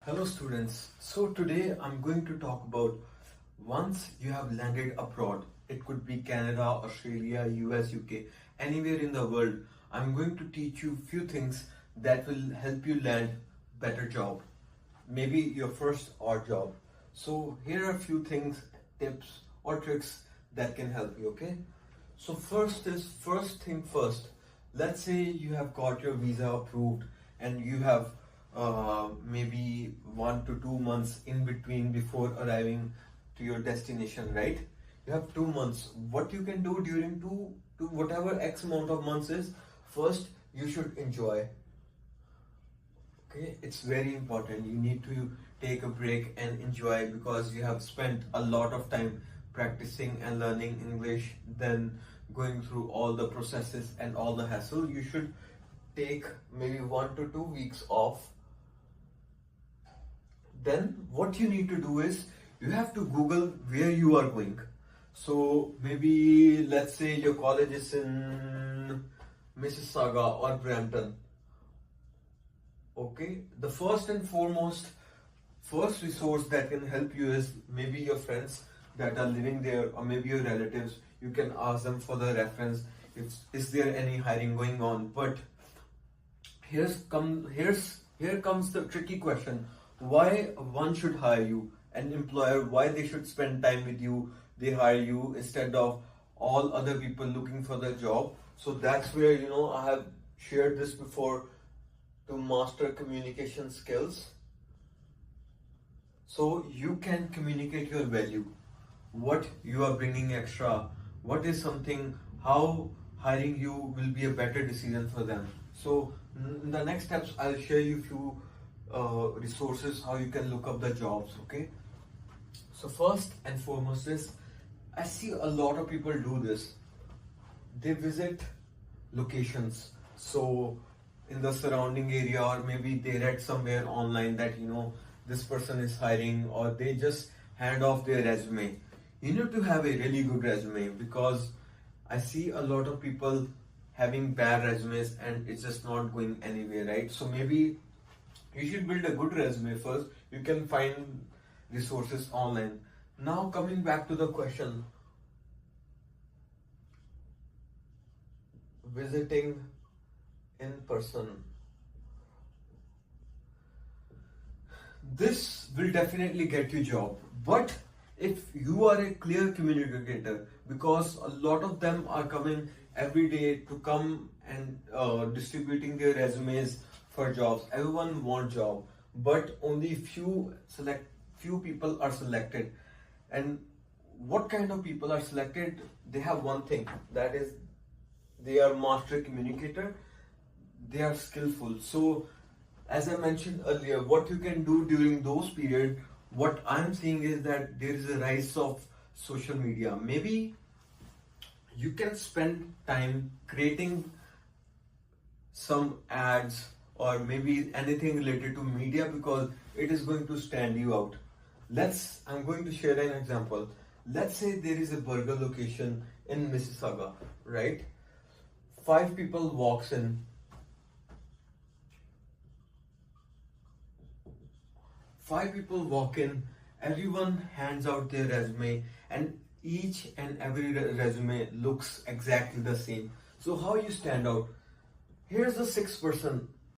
Hello students. So today I'm going to talk about once you have landed abroad, it could be Canada, Australia, US, UK, anywhere in the world. I'm going to teach you few things that will help you land better job. Maybe your first or job. So here are a few things, tips or tricks that can help you, okay? So first thing first. Let's say you have got your visa approved and you have maybe 1 to 2 months in between before arriving to your destination, right? You have 2 months. What you can do during two to whatever X amount of months is, first you should enjoy. Okay, it's very important. You need to take a break and enjoy because you have spent a lot of time practicing and learning English, then going through all the processes and all the hassle. You should take maybe 1 to 2 weeks off. Then what you need to do is you have to Google where you are going. So maybe let's say your college is in Mississauga or Brampton. Okay, the first and foremost first resource that can help you is maybe your friends that are living there, or maybe your relatives. You can ask them for the reference if is there any hiring going on. But here comes the tricky question. Why one should hire you? An employer, why they should spend time with you, they hire you instead of all other people looking for the job. So that's where I have shared this before, to master communication skills so you can communicate your value, what you are bringing extra, what is something, how hiring you will be a better decision for them. So in the next steps I'll share you few resources how you can look up the jobs. Okay, so first and foremost is, I see a lot of people do this. They visit locations, so in the surrounding area, or maybe they read somewhere online that this person is hiring, or they just hand off their resume. You need to have a really good resume because I see a lot of people having bad resumes and it's just not going anywhere, right? So maybe you should build a good resume first. You can find resources online. Now coming back to the question, visiting in person. This will definitely get you job, but if you are a clear communicator, because a lot of them are coming every day to come and distributing their resumes for jobs. Everyone wants job, but only few people are selected. And what kind of people are selected? They have one thing, that is they are master communicator, they are skillful. So as I mentioned earlier, what you can do during those period, what I'm seeing is that there is a rise of social media. Maybe you can spend time creating some ads or maybe anything related to media because it is going to stand you out. I'm going to share an example. Let's say there is a burger location in Mississauga, right? 5 people walks in. 5 people walk in, everyone hands out their resume, and each and every resume looks exactly the same. So how you stand out? Here's the 6th person